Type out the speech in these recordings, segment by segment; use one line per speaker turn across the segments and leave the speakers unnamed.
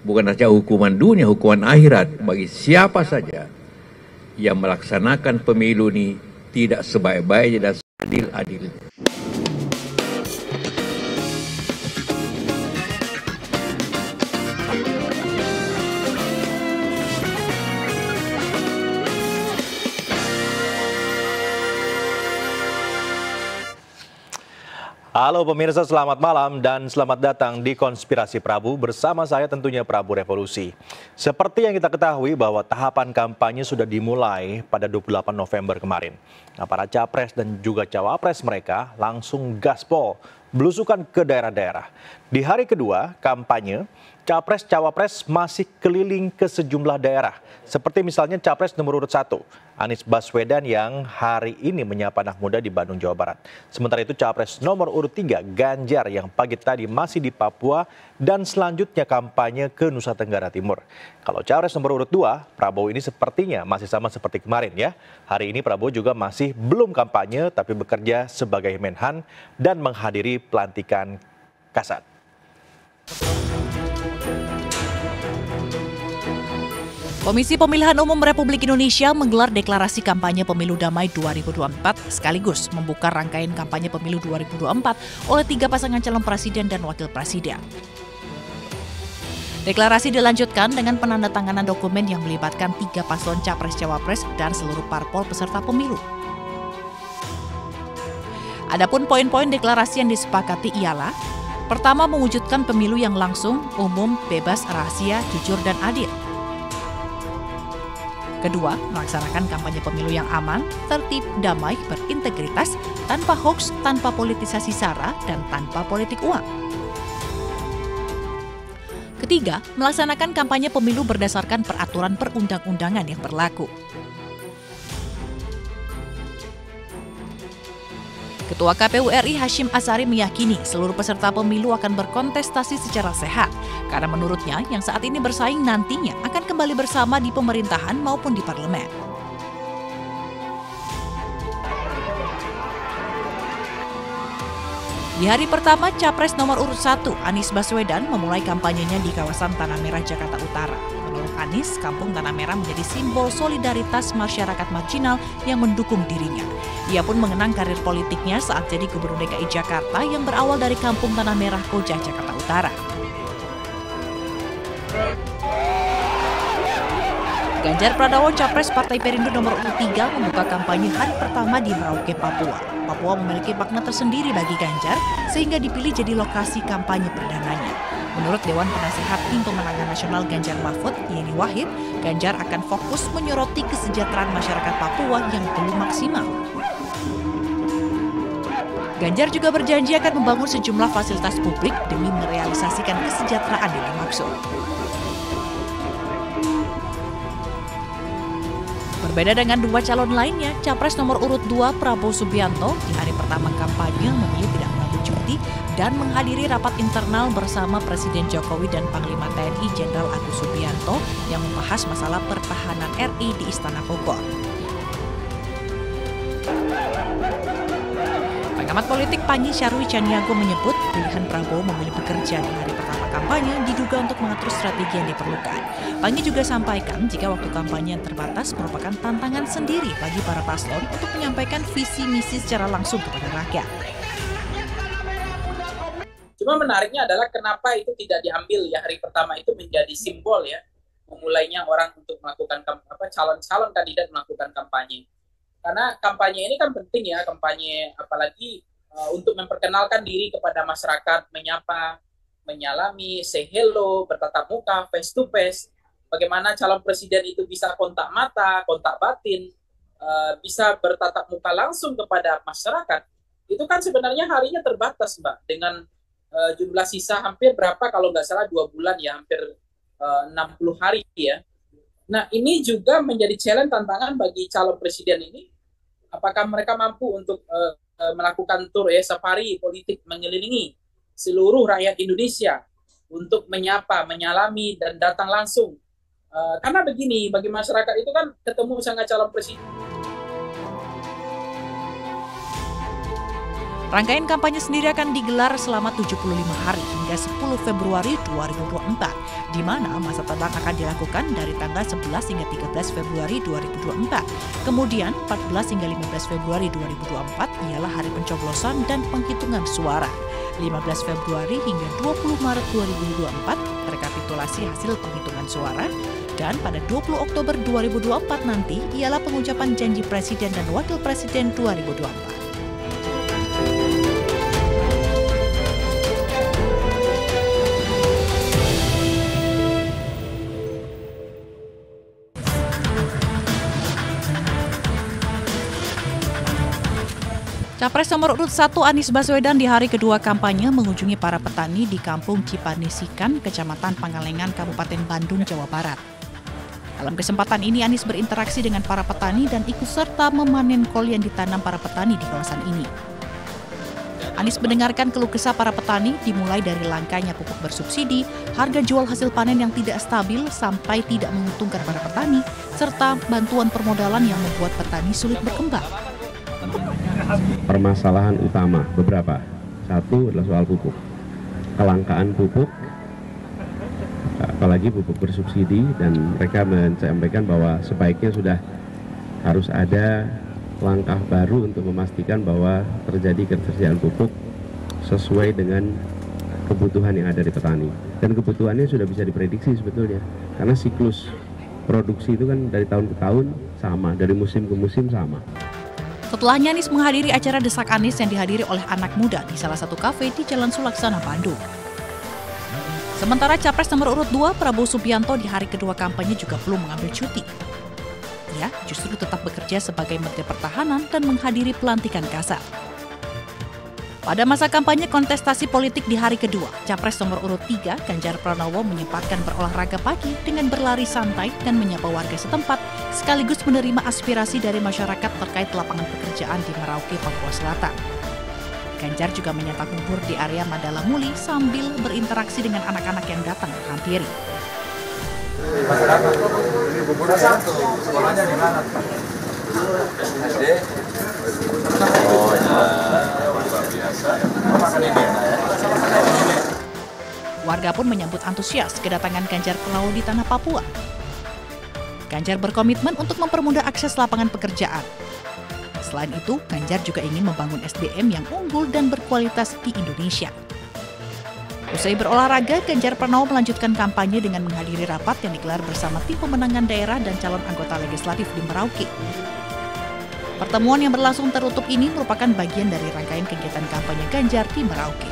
bukan saja hukuman dunia, hukuman akhirat bagi siapa saja yang melaksanakan pemilu ini tidak sebaik-baiknya dan seadil-adilnya.
Halo pemirsa, selamat malam dan selamat datang di Konspirasi Prabu bersama saya tentunya Prabu Revolusi. Seperti yang kita ketahui bahwa tahapan kampanye sudah dimulai pada 28 November kemarin. Nah, para capres dan juga cawapres mereka langsung gaspol, belusukan ke daerah-daerah. Di hari kedua kampanye, capres-cawapres masih keliling ke sejumlah daerah. Seperti misalnya capres nomor urut 1, Anies Baswedan yang hari ini menyapa anak muda di Bandung, Jawa Barat. Sementara itu capres nomor urut 3, Ganjar yang pagi tadi masih di Papua dan selanjutnya kampanye ke Nusa Tenggara Timur. Kalau capres nomor urut 2, Prabowo ini sepertinya masih sama seperti kemarin ya. Hari ini Prabowo juga masih belum kampanye tapi bekerja sebagai Menhan dan menghadiri pelantikan Kasat.
Komisi Pemilihan Umum Republik Indonesia menggelar deklarasi kampanye pemilu damai 2024 sekaligus membuka rangkaian kampanye pemilu 2024 oleh 3 pasangan calon presiden dan wakil presiden. Deklarasi dilanjutkan dengan penandatanganan dokumen yang melibatkan 3 paslon capres-cawapres dan seluruh parpol peserta pemilu. Adapun poin-poin deklarasi yang disepakati ialah: pertama, mewujudkan pemilu yang langsung, umum, bebas, rahasia, jujur, dan adil. Kedua, melaksanakan kampanye pemilu yang aman, tertib, damai, berintegritas, tanpa hoaks, tanpa politisasi sara, dan tanpa politik uang. Ketiga, melaksanakan kampanye pemilu berdasarkan peraturan perundang-undangan yang berlaku. Ketua KPU RI Hashim Asyari meyakini seluruh peserta pemilu akan berkontestasi secara sehat, karena menurutnya yang saat ini bersaing nantinya akan kembali bersama di pemerintahan maupun di parlemen. Di hari pertama, Capres nomor urut 1, Anies Baswedan, memulai kampanyenya di kawasan Tanah Merah, Jakarta Utara. Menurut Anies, Kampung Tanah Merah menjadi simbol solidaritas masyarakat marginal yang mendukung dirinya. Ia pun mengenang karir politiknya saat jadi Gubernur DKI Jakarta yang berawal dari Kampung Tanah Merah, Koja, Jakarta Utara. Ganjar Pranowo, Capres Partai Perindo nomor urut 3, membuka kampanye hari pertama di Merauke, Papua. Papua memiliki makna tersendiri bagi Ganjar, sehingga dipilih jadi lokasi kampanye perdananya. Menurut Dewan Penasehat Tim Pemenangan Nasional Ganjar Mahfud, Yeni Wahid, Ganjar akan fokus menyoroti kesejahteraan masyarakat Papua yang belum maksimal. Ganjar juga berjanji akan membangun sejumlah fasilitas publik demi merealisasikan kesejahteraan yang dimaksud. Berbeda dengan 2 calon lainnya, Capres nomor urut 2 Prabowo Subianto di hari pertama kampanye memilih tidak mengambil cuti dan menghadiri rapat internal bersama Presiden Jokowi dan Panglima TNI Jenderal Agus Subianto yang membahas masalah pertahanan RI di Istana Bogor. Pengamat politik Panji Syarwi Caniago menyebut pilihan Prabowo memilih bekerja di hari pertama kampanye diduga untuk mengatur strategi yang diperlukan. Panji juga sampaikan jika waktu kampanye yang terbatas merupakan tantangan sendiri bagi para paslon untuk menyampaikan visi misi secara langsung kepada rakyat.
Cuma menariknya adalah kenapa itu tidak diambil ya hari pertama itu menjadi simbol ya memulainya orang untuk melakukan calon-calon kandidat melakukan kampanye. Karena kampanye ini kan penting ya, kampanye apalagi untuk memperkenalkan diri kepada masyarakat, menyapa, menyalami, say hello, bertatap muka, face to face. Bagaimana calon presiden itu bisa kontak mata, kontak batin, bisa bertatap muka langsung kepada masyarakat. Itu kan sebenarnya harinya terbatas, Mbak, dengan jumlah sisa hampir berapa kalau nggak salah 2 bulan ya, hampir 60 hari ya. Nah ini juga menjadi challenge tantangan bagi calon presiden ini. Apakah mereka mampu untuk melakukan tur safari politik mengelilingi seluruh rakyat Indonesia untuk menyapa, menyalami, dan datang langsung. Karena begini, bagi masyarakat itu kan ketemu sama calon presiden.
Rangkaian kampanye sendiri akan digelar selama 75 hari hingga 10 Februari 2024, di mana masa tenang akan dilakukan dari tanggal 11 hingga 13 Februari 2024. Kemudian 14 hingga 15 Februari 2024 ialah hari pencoblosan dan penghitungan suara. 15 Februari hingga 20 Maret 2024 rekapitulasi hasil penghitungan suara. Dan pada 20 Oktober 2024 nanti ialah pengucapan janji Presiden dan Wakil Presiden 2024. Capres nomor urut 1 Anies Baswedan di hari kedua kampanye mengunjungi para petani di Kampung Cipanisikan, Kecamatan Pangalengan, Kabupaten Bandung, Jawa Barat. Dalam kesempatan ini Anies berinteraksi dengan para petani dan ikut serta memanen kol yang ditanam para petani di kawasan ini. Anies mendengarkan keluh kesah para petani dimulai dari langkanya pupuk bersubsidi, harga jual hasil panen yang tidak stabil sampai tidak menguntungkan para petani, serta bantuan permodalan yang membuat petani sulit berkembang.
Permasalahan utama beberapa. Satu adalah soal pupuk. Kelangkaan pupuk, apalagi pupuk bersubsidi, dan mereka menyampaikan bahwa sebaiknya sudah harus ada langkah baru untuk memastikan bahwa terjadi ketersediaan pupuk sesuai dengan kebutuhan yang ada di petani. Dan kebutuhannya sudah bisa diprediksi sebetulnya, karena siklus produksi itu kan dari tahun ke tahun sama, dari musim ke musim sama.
Setelahnya Anies menghadiri acara Desak Anies yang dihadiri oleh anak muda di salah satu kafe di Jalan Sulaksana, Bandung. Sementara Capres nomor urut 2 Prabowo Subianto di hari kedua kampanye juga belum mengambil cuti. Ia justru tetap bekerja sebagai Menteri Pertahanan dan menghadiri pelantikan Kasat. Pada masa kampanye kontestasi politik di hari kedua, Capres nomor urut 3 Ganjar Pranowo menyempatkan berolahraga pagi dengan berlari santai dan menyapa warga setempat, sekaligus menerima aspirasi dari masyarakat terkait lapangan pekerjaan di Merauke, Papua Selatan. Ganjar juga menyantap bubur di area Mandala Muli sambil berinteraksi dengan anak-anak yang datang menghampiri.
Bubur satu, sekolahnya di mana? SD. Oh ya, luar biasa. Makan ini ya.
Warga pun menyambut antusias kedatangan Ganjar Pranowo di tanah Papua. Ganjar berkomitmen untuk mempermudah akses lapangan pekerjaan. Selain itu, Ganjar juga ingin membangun SDM yang unggul dan berkualitas di Indonesia. Usai berolahraga, Ganjar Pranowo melanjutkan kampanye dengan menghadiri rapat yang digelar bersama tim pemenangan daerah dan calon anggota legislatif di Merauke. Pertemuan yang berlangsung tertutup ini merupakan bagian dari rangkaian kegiatan kampanye Ganjar di Merauke.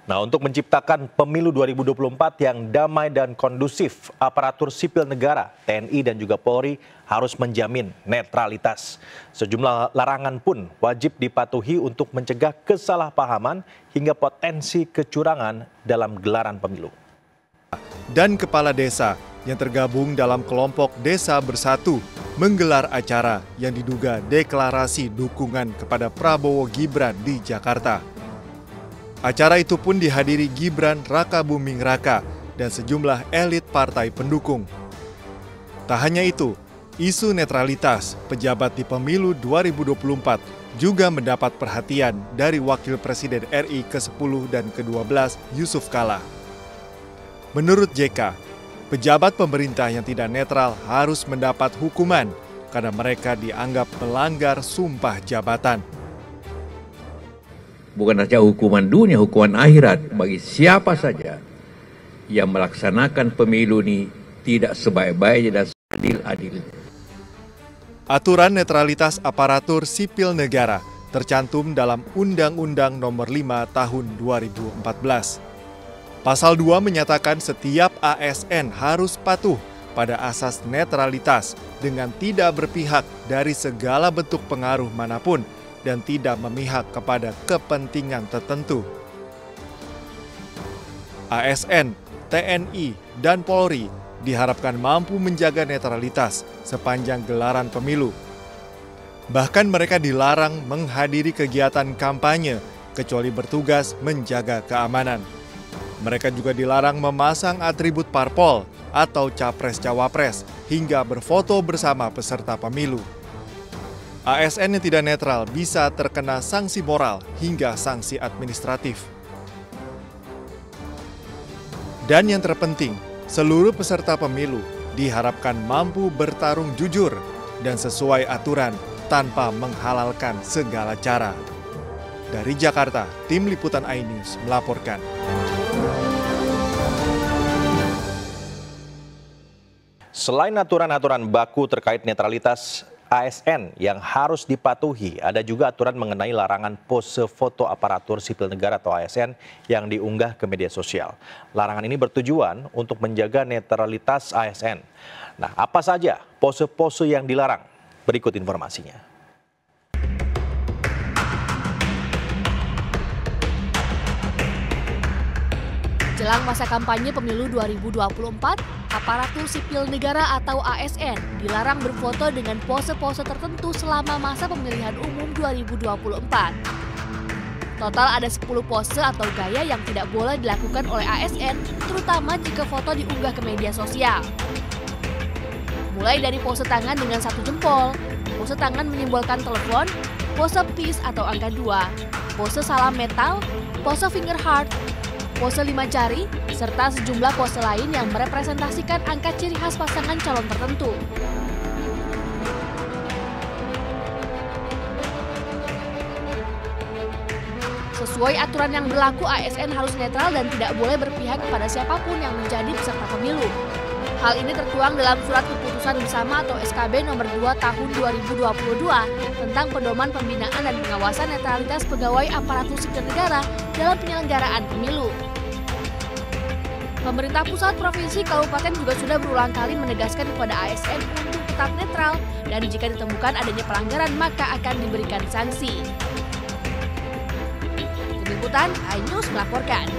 Nah, untuk menciptakan pemilu 2024 yang damai dan kondusif, aparatur sipil negara, TNI dan juga Polri harus menjamin netralitas. Sejumlah larangan pun wajib dipatuhi untuk mencegah kesalahpahaman hingga potensi kecurangan dalam gelaran pemilu.
Dan kepala desa yang tergabung dalam kelompok Desa Bersatu menggelar acara yang diduga deklarasi dukungan kepada Prabowo Gibran di Jakarta. Acara itu pun dihadiri Gibran Rakabuming Raka dan sejumlah elit partai pendukung. Tak hanya itu, isu netralitas pejabat di pemilu 2024 juga mendapat perhatian dari Wakil Presiden RI ke-10 dan ke-12 Yusuf Kala. Menurut JK, pejabat pemerintah yang tidak netral harus mendapat hukuman karena mereka dianggap melanggar sumpah jabatan.
Bukan saja hukuman dunia, hukuman akhirat bagi siapa saja yang melaksanakan pemilu ini tidak sebaik-baiknya dan seadil-adilnya.
Aturan netralitas aparatur sipil negara tercantum dalam Undang-Undang Nomor 5 Tahun 2014. Pasal 2 menyatakan setiap ASN harus patuh pada asas netralitas dengan tidak berpihak dari segala bentuk pengaruh manapun dan tidak memihak kepada kepentingan tertentu. ASN, TNI, dan Polri diharapkan mampu menjaga netralitas sepanjang gelaran pemilu. Bahkan mereka dilarang menghadiri kegiatan kampanye kecuali bertugas menjaga keamanan. Mereka juga dilarang memasang atribut parpol atau capres-cawapres hingga berfoto bersama peserta pemilu. ASN yang tidak netral bisa terkena sanksi moral hingga sanksi administratif. Dan yang terpenting, seluruh peserta pemilu diharapkan mampu bertarung jujur dan sesuai aturan tanpa menghalalkan segala cara. Dari Jakarta, Tim Liputan iNews melaporkan.
Selain aturan-aturan baku terkait netralitas ASN yang harus dipatuhi, ada juga aturan mengenai larangan pose foto aparatur sipil negara atau ASN yang diunggah ke media sosial. Larangan ini bertujuan untuk menjaga netralitas ASN. Nah, apa saja pose-pose yang dilarang? Berikut informasinya.
Jelang masa kampanye pemilu 2024, aparatur sipil negara atau ASN dilarang berfoto dengan pose-pose tertentu selama masa pemilihan umum 2024. Total ada 10 pose atau gaya yang tidak boleh dilakukan oleh ASN, terutama jika foto diunggah ke media sosial. Mulai dari pose tangan dengan 1 jempol, pose tangan menyimbolkan telepon, pose peace atau angka 2, pose salam metal, pose finger heart, pose 5 jari, serta sejumlah pose lain yang merepresentasikan angka ciri khas pasangan calon tertentu. Sesuai aturan yang berlaku, ASN harus netral dan tidak boleh berpihak kepada siapapun yang menjadi peserta pemilu. Hal ini tertuang dalam Surat Keputusan Bersama atau SKB nomor 2 tahun 2022 tentang pedoman pembinaan dan pengawasan netralitas pegawai aparatur sipil negara dalam penyelenggaraan pemilu. Pemerintah pusat, provinsi, kabupaten juga sudah berulang kali menegaskan kepada ASN untuk tetap netral dan jika ditemukan adanya pelanggaran maka akan diberikan sanksi. Tim Liputan iNews melaporkan.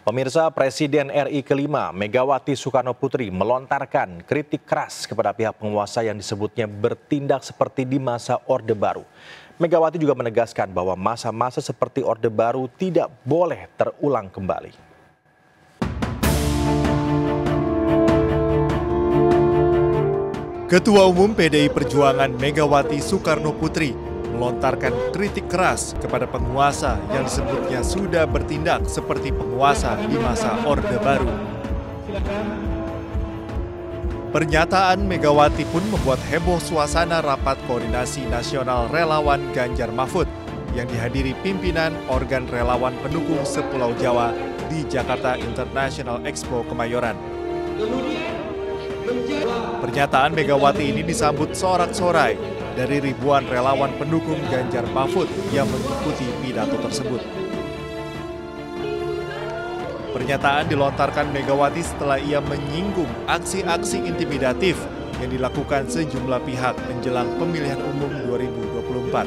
Pemirsa, Presiden RI kelima Megawati Soekarno Putri melontarkan kritik keras kepada pihak penguasa yang disebutnya bertindak seperti di masa Orde Baru. Megawati juga menegaskan bahwa masa-masa seperti Orde Baru tidak boleh terulang kembali.
Ketua Umum PDI Perjuangan Megawati Soekarno Putri melontarkan kritik keras kepada penguasa yang disebutnya sudah bertindak seperti penguasa di masa Orde Baru. Pernyataan Megawati pun membuat heboh suasana rapat koordinasi nasional relawan Ganjar Mahfud yang dihadiri pimpinan organ relawan pendukung sepulau Jawa di Jakarta International Expo Kemayoran. Pernyataan Megawati ini disambut sorak-sorai dari ribuan relawan pendukung Ganjar Mahfud yang mengikuti pidato tersebut. Pernyataan dilontarkan Megawati setelah ia menyinggung aksi-aksi intimidatif yang dilakukan sejumlah pihak menjelang pemilihan umum 2024.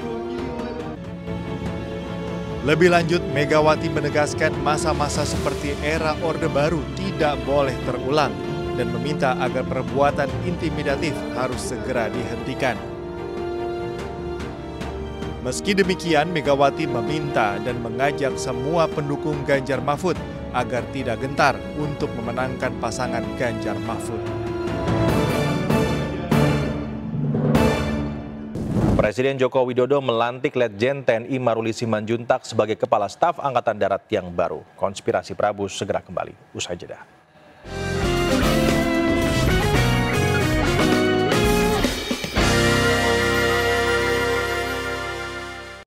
Lebih lanjut, Megawati menegaskan masa-masa seperti era Orde Baru tidak boleh terulang dan meminta agar perbuatan intimidatif harus segera dihentikan. Meski demikian, Megawati meminta dan mengajak semua pendukung Ganjar Mahfud agar tidak gentar untuk memenangkan pasangan Ganjar Mahfud.
Presiden Joko Widodo melantik Letjen TNI Maruli Simanjuntak sebagai Kepala Staf Angkatan Darat yang baru. Konspirasi Prabu segera kembali usai jeda.